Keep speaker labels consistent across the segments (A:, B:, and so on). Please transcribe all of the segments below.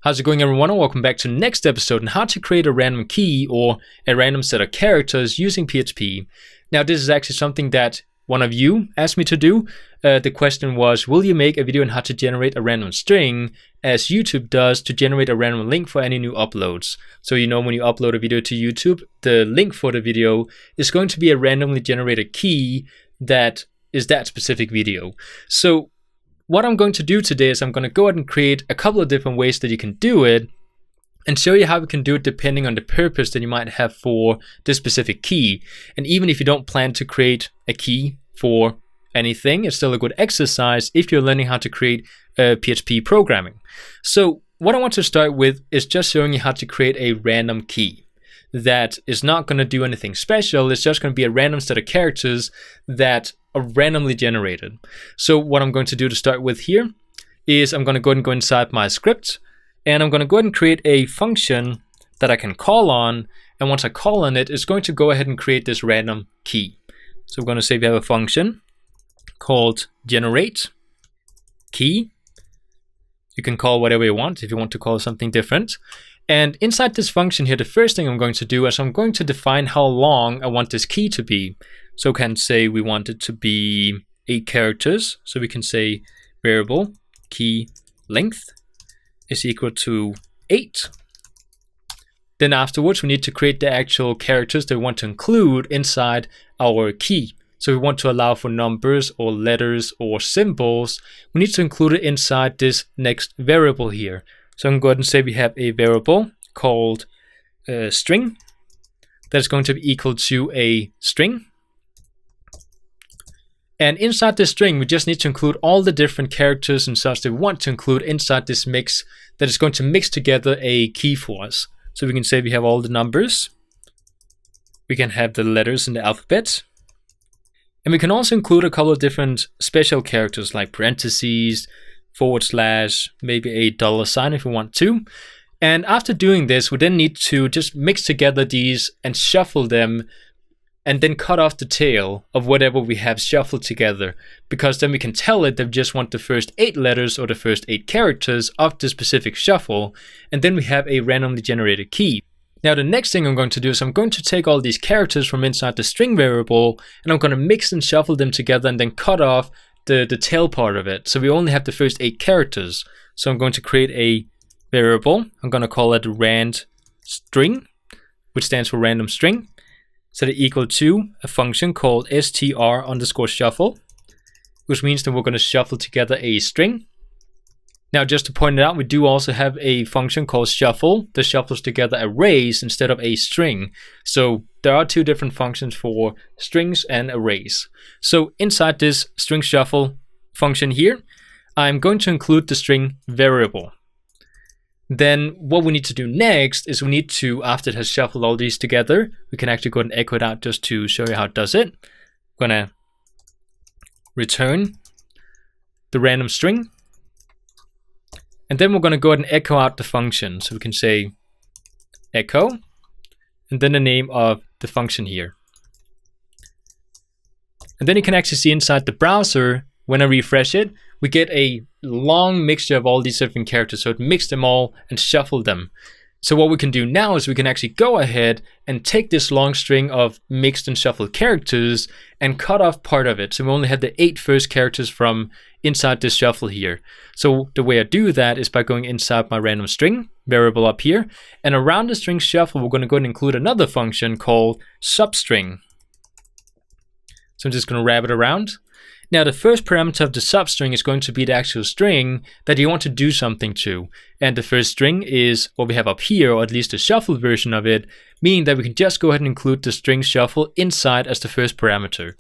A: How's it going, everyone, and welcome back to the next episode on how to create a random key or a random set of characters using PHP. Now, this is actually something that one of you asked me to do. The question was, will you make a video on how to generate a random string as YouTube does to generate a random link for any new uploads? So you know when you upload a video to YouTube, the link for the video is going to be a randomly generated key that is that specific video. So what I'm going to do today is I'm going to go ahead and create a couple of different ways that you can do it and show you how you can do it depending on the purpose that you might have for this specific key. And even if you don't plan to create a key for anything, it's still a good exercise if you're learning how to create PHP programming. So what I want to start with is just showing you how to create a random key that is not going to do anything special. It's just going to be a random set of characters that are randomly generated. So what I'm going to do to start with here is I'm going to go ahead and go inside my script, and I'm going to go ahead and create a function that I can call on. And once I call on it, it's going to go ahead and create this random key. So we're going to say we have a function called generate key. You can call whatever you want if you want to call something different. And inside this function here, the first thing I'm going to do is I'm going to define how long I want this key to be. So we can say we want it to be 8 characters. So we can say variable key length is equal to 8. Then afterwards, we need to create the actual characters that we want to include inside our key. So we want to allow for numbers or letters or symbols. We need to include it inside this next variable here. So I'm going to go ahead and say we have a variable called string that's going to be equal to a string. And inside this string, we just need to include all the different characters and such that we want to include inside this mix that is going to mix together a key for us. So we can say we have all the numbers. We can have the letters in the alphabet. And we can also include a couple of different special characters like parentheses, /, maybe a $sign if we want to. And after doing this, we then need to just mix together these and shuffle them and then cut off the tail of whatever we have shuffled together, because then we can tell it that we just want the first 8 letters or the first 8 characters of the specific shuffle, and then we have a randomly generated key. Now the next thing I'm going to do is I'm going to take all these characters from inside the string variable and I'm going to mix and shuffle them together and then cut off the tail part of it. So we only have the first 8 characters. So I'm going to create a variable. I'm going to call it rand string, which stands for random string. Set it equal to a function called str_shuffle, which means that we're going to shuffle together a string. Now, just to point it out, we do also have a function called shuffle that shuffles together arrays instead of a string. So there are 2 different functions for strings and arrays. So inside this string shuffle function here, I'm going to include the string variable. Then what we need to do next is we need to, after it has shuffled all these together, we can actually go and echo it out just to show you how it does it. I'm going to return the random string. And then we're going to go ahead and echo out the function. So we can say echo, and then the name of the function here. And then you can actually see inside the browser, when I refresh it, we get a long mixture of all these different characters. So it mixed them all and shuffled them. So what we can do now is we can actually go ahead and take this long string of mixed and shuffled characters and cut off part of it. So we only have the 8 first characters from inside this shuffle here. So the way I do that is by going inside my random string variable up here, and around the string shuffle, we're going to go ahead and include another function called Substring. So I'm just going to wrap it around. Now the first parameter of the substring is going to be the actual string that you want to do something to. And the first string is what we have up here, or at least the shuffled version of it, meaning that we can just go ahead and include the string shuffle inside as the first parameter.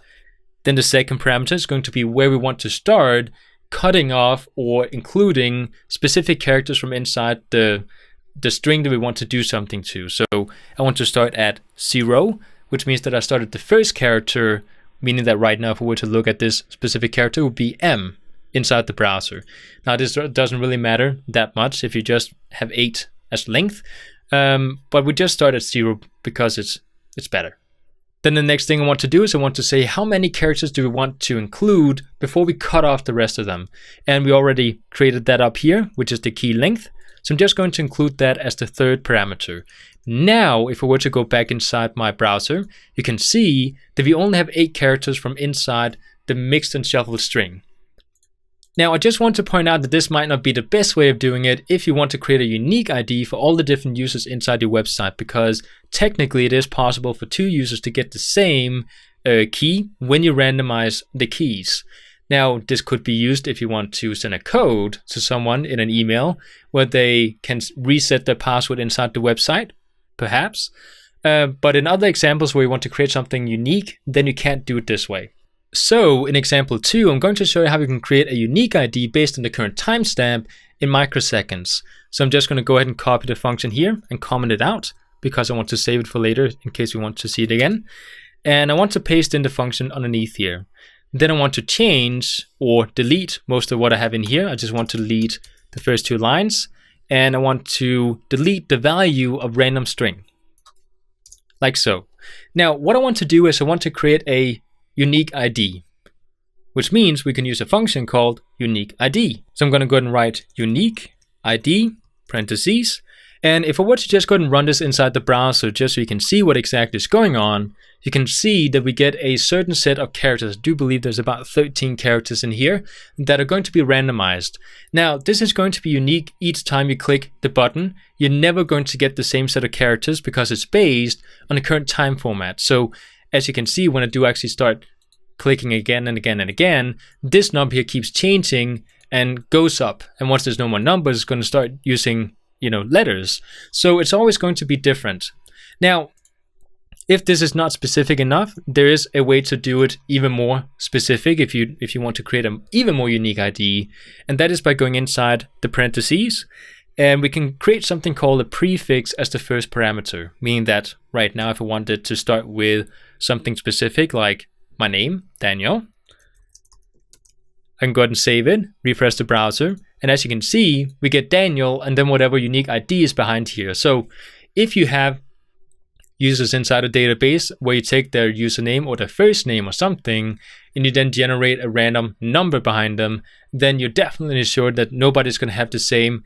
A: Then the second parameter is going to be where we want to start cutting off or including specific characters from inside the string that we want to do something to. So I want to start at 0, which means that I started the first character, meaning that right now if we were to look at this specific character, it would be M inside the browser. Now this doesn't really matter that much if you just have 8 as length, but we just start at 0 because it's better. Then the next thing I want to do is I want to say how many characters do we want to include before we cut off the rest of them. And we already created that up here, which is the key length. So I'm just going to include that as the third parameter. Now, if I were to go back inside my browser, you can see that we only have 8 characters from inside the mixed and shuffled string. Now, I just want to point out that this might not be the best way of doing it if you want to create a unique ID for all the different users inside your website, because technically it is possible for 2 users to get the same key when you randomize the keys. Now, this could be used if you want to send a code to someone in an email where they can reset their password inside the website, perhaps. But in other examples where you want to create something unique, then you can't do it this way. So in example 2, I'm going to show you how you can create a unique ID based on the current timestamp in microseconds. So I'm just going to go ahead and copy the function here and comment it out because I want to save it for later in case we want to see it again. And I want to paste in the function underneath here. Then I want to change or delete most of what I have in here. I just want to delete the first 2 lines. And I want to delete the value of random string. Like so. Now, what I want to do is I want to create a unique ID, which means we can use a function called unique ID. So I'm going to go ahead and write unique ID, parentheses. And if I were to just go ahead and run this inside the browser just so you can see what exactly is going on, you can see that we get a certain set of characters. I do believe there's about 13 characters in here that are going to be randomized. Now, this is going to be unique each time you click the button. You're never going to get the same set of characters because it's based on the current time format. So as you can see, when I do actually start clicking again and again and again, this number here keeps changing and goes up. And once there's no more numbers, it's going to start using, letters. So it's always going to be different. Now, if this is not specific enough, there is a way to do it even more specific if you want to create an even more unique ID. And that is by going inside the parentheses. And we can create something called a prefix as the first parameter, meaning that right now if I wanted to start with something specific like my name, Daniel, I can go ahead and save it, refresh the browser, and as you can see, we get Daniel and then whatever unique ID is behind here. So if you have users inside a database where you take their username or their first name or something, and you then generate a random number behind them, then you're definitely sure that nobody's going to have the same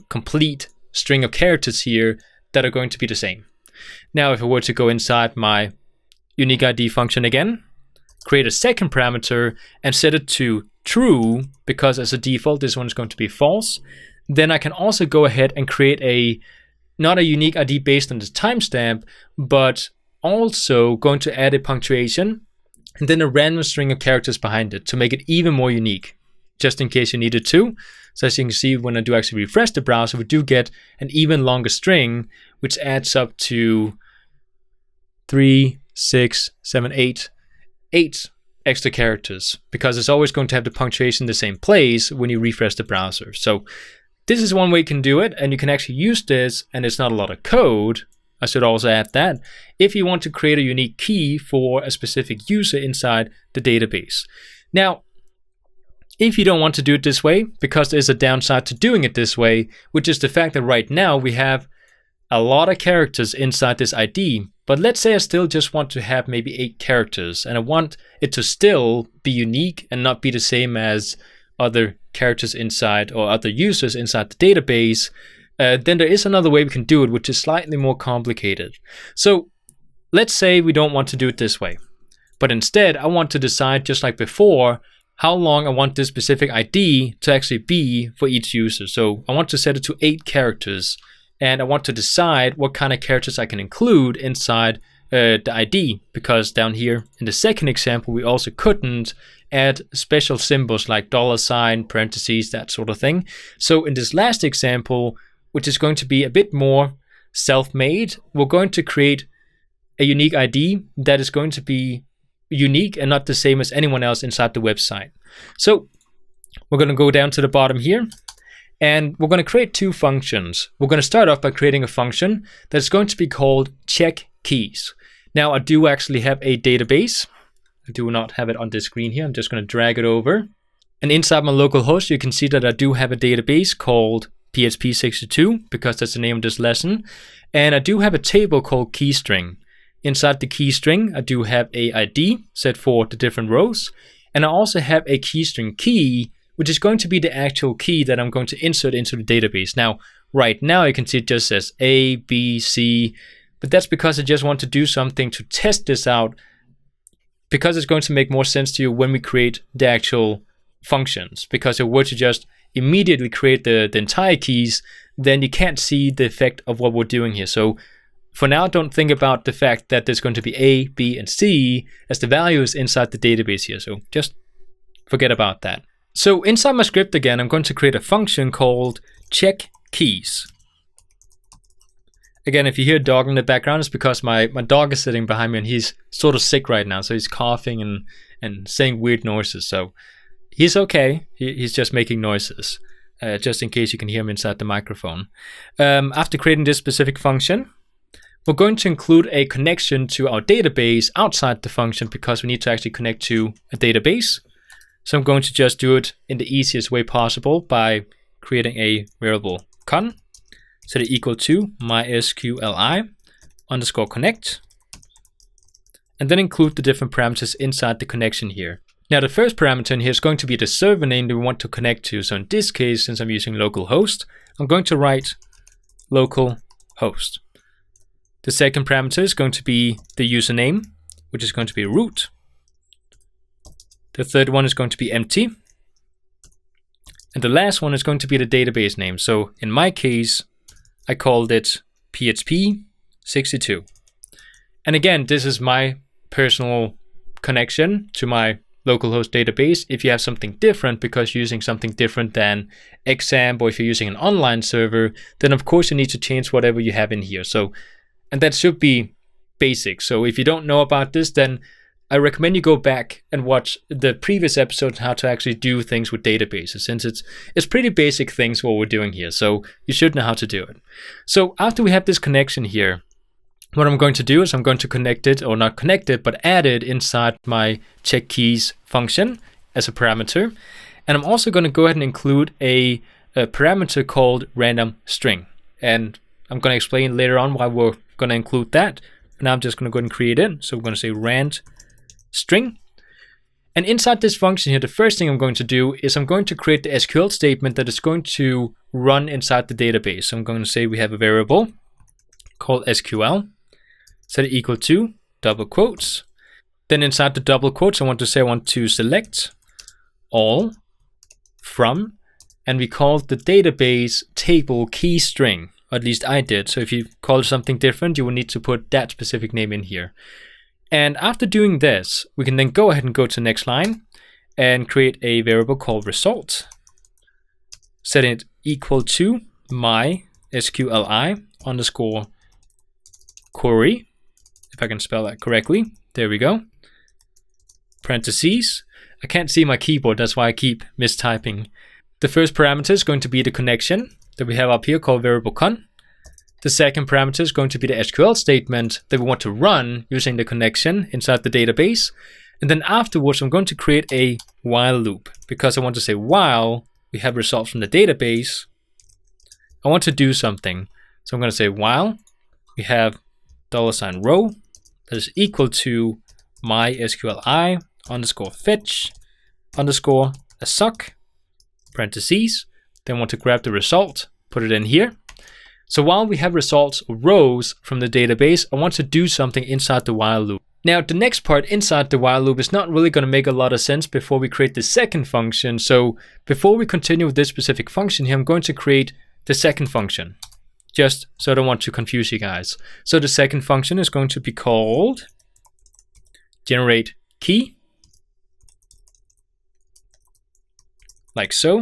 A: complete string of characters here that are going to be the same. Now, if I were to go inside my unique ID function again, create a second parameter and set it to true, because as a default, this one is going to be false, then I can also go ahead and create not a unique ID based on the timestamp, but also going to add a punctuation and then a random string of characters behind it to make it even more unique, just in case you needed to. So as you can see, when I do actually refresh the browser, we do get an even longer string, which adds up to 3, 6, 7, 8 extra characters, because it's always going to have the punctuation in the same place when you refresh the browser. So this is one way you can do it, and you can actually use this, and it's not a lot of code. I should also add that if you want to create a unique key for a specific user inside the database. Now, if you don't want to do it this way, because there's a downside to doing it this way, which is the fact that right now we have a lot of characters inside this ID, but let's say I still just want to have maybe 8 characters, and I want it to still be unique and not be the same as other characters inside or other users inside the database, then there is another way we can do it, which is slightly more complicated. So let's say we don't want to do it this way, but instead I want to decide, just like before, how long I want this specific ID to actually be for each user. So I want to set it to 8 characters, and I want to decide what kind of characters I can include inside the ID, because down here in the second example, we also couldn't add special symbols like $, parentheses, that sort of thing. So in this last example, which is going to be a bit more self-made, we're going to create a unique ID that is going to be unique and not the same as anyone else inside the website. So we're going to go down to the bottom here, and we're going to create 2 functions. We're going to start off by creating a function that's going to be called check keys. Now, I do actually have a database. I do not have it on the screen here. I'm just going to drag it over. And inside my local host, you can see that I do have a database called PHP 62, because that's the name of this lesson. And I do have a table called keystring. Inside the keystring, I do have a ID set for the different rows. And I also have a keystring key, which is going to be the actual key that I'm going to insert into the database. Now, right now you can see it just says A, B, C, but that's because I just want to do something to test this out, because it's going to make more sense to you when we create the actual functions. Because if we were to just immediately create the entire keys, then you can't see the effect of what we're doing here. So for now, don't think about the fact that there's going to be A, B, and C as the values inside the database here. So just forget about that. So inside my script again, I'm going to create a function called check keys. Again, if you hear a dog in the background, it's because my dog is sitting behind me and he's sort of sick right now. So he's coughing and saying weird noises. So he's okay. He's just making noises, just in case you can hear him inside the microphone. After creating this specific function, we're going to include a connection to our database outside the function, because we need to actually connect to a database. So I'm going to just do it in the easiest way possible by creating a variable con, set it equal to mysqli underscore connect, and then include the different parameters inside the connection here. Now the first parameter in here is going to be the server name that we want to connect to. So in this case, since I'm using localhost, I'm going to write localhost. The second parameter is going to be the username, which is going to be root. The third one is going to be empty. And the last one is going to be the database name. So in my case, I called it PHP 62. And again, this is my personal connection to my localhost database. If you have something different, because you're using something different than XAMPP, or if you're using an online server, then of course you need to change whatever you have in here. So, and that should be basic. So if you don't know about this, then I recommend you go back and watch the previous episodes on how to actually do things with databases, since it's pretty basic things what we're doing here. So you should know how to do it. So after we have this connection here, what I'm going to do is I'm going to connect it, or not connect it, but add it inside my check keys function as a parameter. And I'm also going to go ahead and include a parameter called random string. And I'm going to explain later on why we're going to include that. But now I'm just going to go ahead and create it. So we're going to say rand string. And inside this function here, the first thing I'm going to do is I'm going to create the SQL statement that is going to run inside the database. So I'm going to say we have a variable called SQL, set it equal to double quotes. Then inside the double quotes, I want to select all from, and we called the database table key string, or at least I did. So if you call it something different, you will need to put that specific name in here. And after doing this, we can then go ahead and go to the next line and create a variable called result, setting it equal to mysqli underscore query, if I can spell that correctly. There we go. Parentheses. I can't see my keyboard, that's why I keep mistyping. The first parameter is going to be the connection that we have up here called variable con. The second parameter is going to be the SQL statement that we want to run using the connection inside the database. And then afterwards, I'm going to create a while loop, because I want to say while we have results from the database, I want to do something. So I'm going to say while we have $row that is equal to mysqli underscore fetch underscore assoc parentheses. Then I want to grab the result, put it in here. So while we have results or rows from the database, I want to do something inside the while loop. Now, the next part inside the while loop is not really going to make a lot of sense before we create the second function. So before we continue with this specific function here, I'm going to create the second function, just so I don't want to confuse you guys. So the second function is going to be called generate key, like so.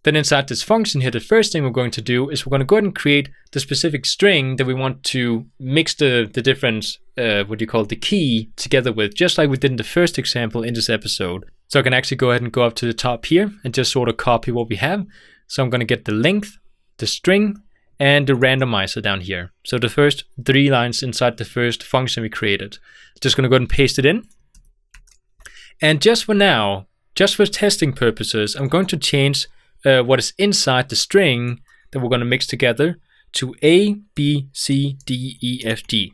A: Then inside this function here, the first thing we're going to do is we're going to go ahead and create the specific string that we want to mix the different, the key together with, just like we did in the first example in this episode. So I can actually go ahead and go up to the top here and just sort of copy what we have. So I'm going to get the length, the string, and the randomizer down here. So the first 3 lines inside the first function we created. Just going to go ahead and paste it in. And just for now, just for testing purposes, I'm going to change what is inside the string that we're going to mix together to A, B, C, D, E, F, G.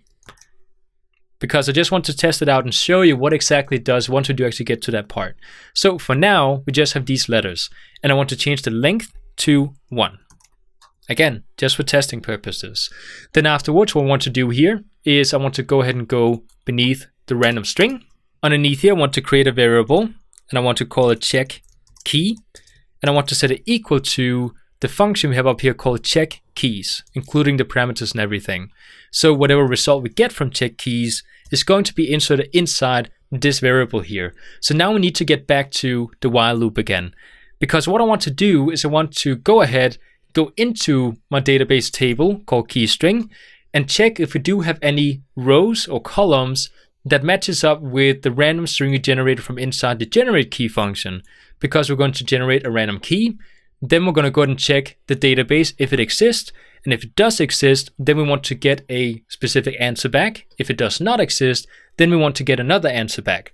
A: because I just want to test it out and show you what exactly it does once we do actually get to that part. So for now, we just have these letters, and I want to change the length to 1. Again, just for testing purposes. Then afterwards, what I want to do here is I want to go ahead and go beneath the random string. Underneath here, I want to create a variable, and I want to call it check key, and I want to set it equal to the function we have up here called check keys, including the parameters and everything. So whatever result we get from check keys is going to be inserted inside this variable here. So now we need to get back to the while loop again, because what I want to do is I want to go ahead, go into my database table called keystring, and check if we do have any rows or columns that matches up with the random string we generated from inside the generate key function, because we're going to generate a random key. Then we're going to go ahead and check the database if it exists. And if it does exist, then we want to get a specific answer back. If it does not exist, then we want to get another answer back.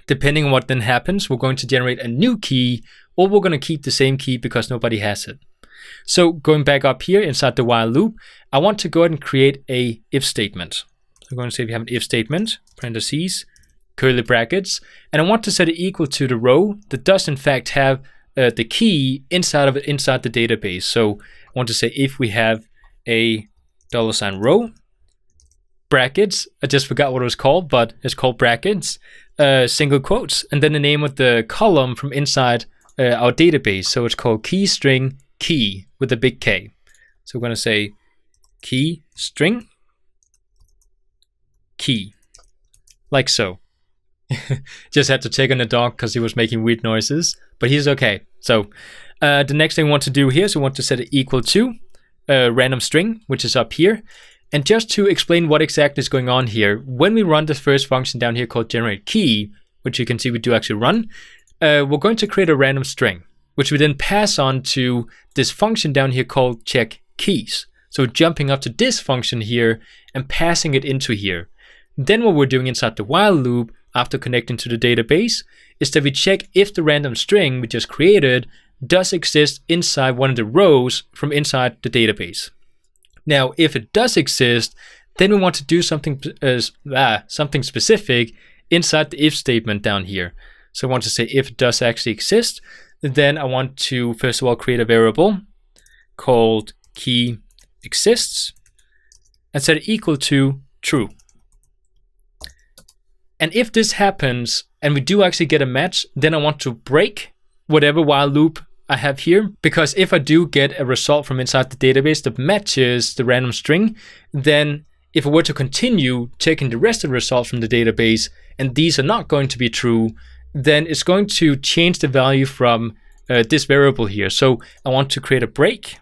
A: Depending on what then happens, we're going to generate a new key, or we're going to keep the same key because nobody has it. So going back up here inside the while loop, I want to go ahead and create a if statement. I'm going to say we have an if statement, parentheses, curly brackets, and I want to set it equal to the row that does in fact have the key inside of it, inside the database. So I want to say if we have a $row, brackets, I just forgot what it was called, but it's called brackets, single quotes, and then the name of the column from inside our database. So it's called keystring key with a big K. So we're going to say keystring key, like so. Just had to check on the dog because he was making weird noises, but he's okay. So the next thing we want to do here is we want to set it equal to random string, which is up here. And just to explain what exactly is going on here, when we run the first function down here called generate key, which you can see we do actually run, we're going to create a random string, which we then pass on to this function down here called check keys. So jumping up to this function here and passing it into here. Then what we're doing inside the while loop after connecting to the database is that we check if the random string we just created does exist inside one of the rows from inside the database. Now, if it does exist, then we want to do something specific inside the if statement down here. So I want to say if it does actually exist, then I want to first of all create a variable called key exists and set it equal to true. And if this happens and we do actually get a match, then I want to break whatever while loop I have here, because if I do get a result from inside the database that matches the random string, then if I were to continue checking the rest of the results from the database and these are not going to be true, then it's going to change the value from this variable here. So I want to create a break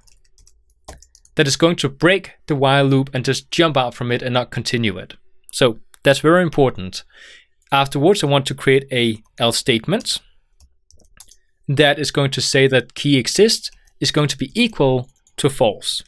A: that is going to break the while loop and just jump out from it and not continue it. So that's very important. Afterwards, I want to create a else statement that is going to say that key exists is going to be equal to false.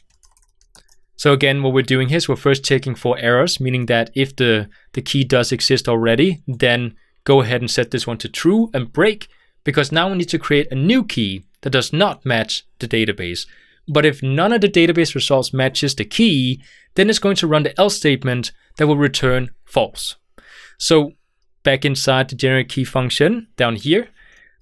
A: So again, what we're doing here is we're first checking for errors, meaning that if the key does exist already, then go ahead and set this one to true and break, because now we need to create a new key that does not match the database. But if none of the database results matches the key, then it's going to run the else statement that will return false. So back inside the generate key function down here,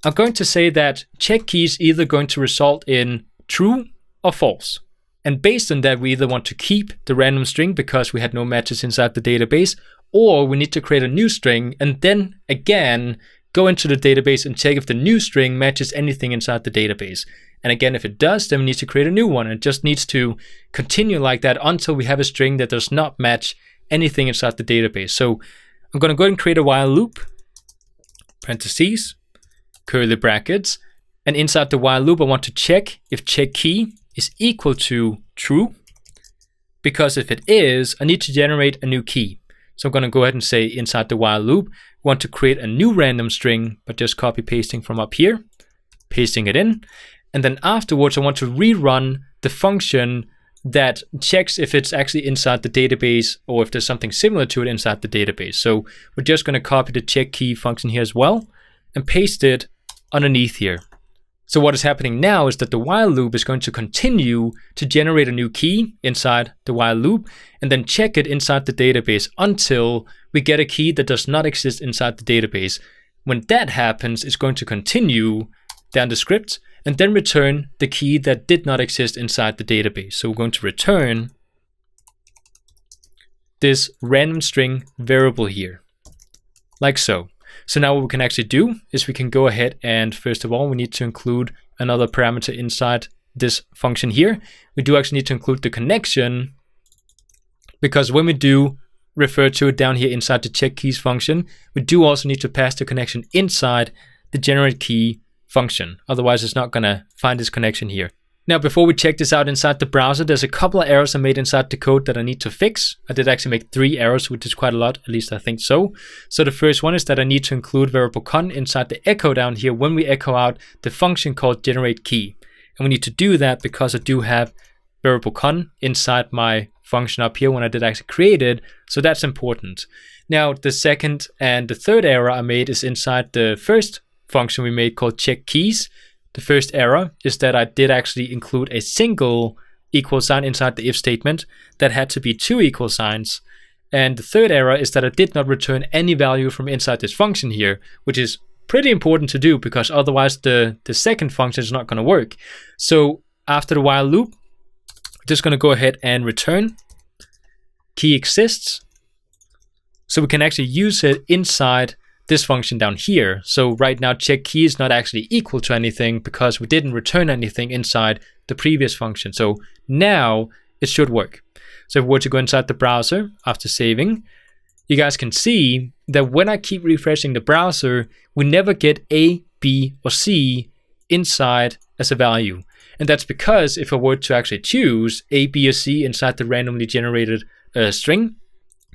A: I'm going to say that check key is either going to result in true or false. And based on that, we either want to keep the random string because we had no matches inside the database, or we need to create a new string and then again go into the database and check if the new string matches anything inside the database. And again, if it does, then we need to create a new one. It just needs to continue like that until we have a string that does not match anything inside the database. So I'm going to go ahead and create a while loop, parentheses, curly brackets, and inside the while loop I want to check if check key is equal to true, because if it is, I need to generate a new key. So I'm going to go ahead and say inside the while loop, we want to create a new random string, but just copy pasting from up here, pasting it in. And then afterwards, I want to rerun the function that checks if it's actually inside the database or if there's something similar to it inside the database. So we're just going to copy the check key function here as well and paste it underneath here. So what is happening now is that the while loop is going to continue to generate a new key inside the while loop and then check it inside the database until we get a key that does not exist inside the database. When that happens, it's going to continue down the script and then return the key that did not exist inside the database. So we're going to return this random string variable here, like so. So now what we can actually do is we can go ahead and first of all, we need to include another parameter inside this function here. We do actually need to include the connection, because when we do refer to it down here inside the check keys function, we do also need to pass the connection inside the generate key function. Otherwise, it's not going to find this connection here. Now, before we check this out inside the browser, there's a couple of errors I made inside the code that I need to fix. I did actually make 3 errors, which is quite a lot, at least I think so. So the first one is that I need to include variable con inside the echo down here when we echo out the function called generate key. And we need to do that because I do have variable con inside my function up here when I did actually create it. So that's important. Now, the second and the third error I made is inside the first function we made called check keys. The first error is that I did actually include a single equal sign inside the if statement that had to be 2 equal signs. And the third error is that I did not return any value from inside this function here, which is pretty important to do because otherwise the second function is not going to work. So after the while loop, we're just going to go ahead and return key exists. So we can actually use it inside this function down here. So right now check key is not actually equal to anything because we didn't return anything inside the previous function. So now it should work. So if we were to go inside the browser after saving, you guys can see that when I keep refreshing the browser, we never get A, B, or C inside as a value. And that's because if I were to actually choose A, B, or C inside the randomly generated string,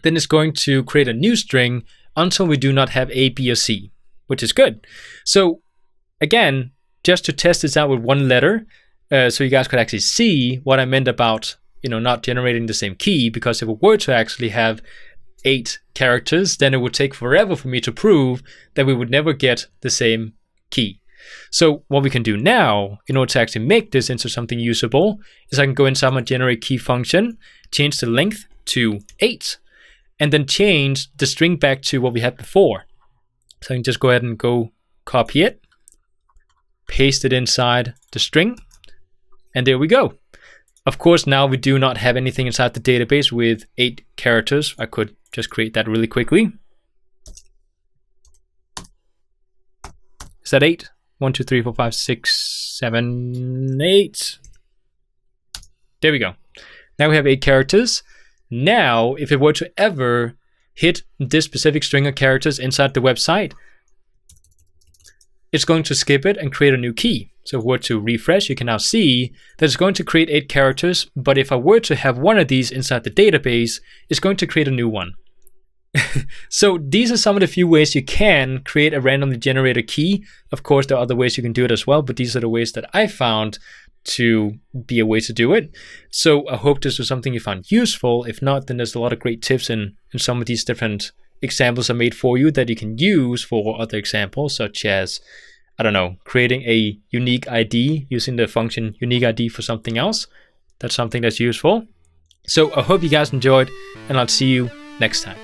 A: then it's going to create a new string until we do not have A, B, or C, which is good. So again, just to test this out with one letter, so you guys could actually see what I meant about, not generating the same key, because if we were to actually have 8 characters, then it would take forever for me to prove that we would never get the same key. So what we can do now, in order to actually make this into something usable, is I can go inside my generate key function, change the length to 8, and then change the string back to what we had before. So I can just go ahead and go copy it, paste it inside the string, and there we go. Of course, now we do not have anything inside the database with 8 characters. I could just create that really quickly. Is that 8? 1, 2, 3, 4, 5, 6, 7, 8. There we go. Now we have 8 characters. Now, if it were to ever hit this specific string of characters inside the website, it's going to skip it and create a new key. So if we were to refresh, you can now see that it's going to create 8 characters, but if I were to have one of these inside the database, it's going to create a new one. So these are some of the few ways you can create a randomly generated key. Of course, there are other ways you can do it as well, but these are the ways that I found to be a way to do it. So I hope this was something you found useful. If not, then there's a lot of great tips in some of these different examples I made for you that you can use for other examples, such as, creating a unique ID using the function unique ID for something else. That's something that's useful. So I hope you guys enjoyed, and I'll see you next time.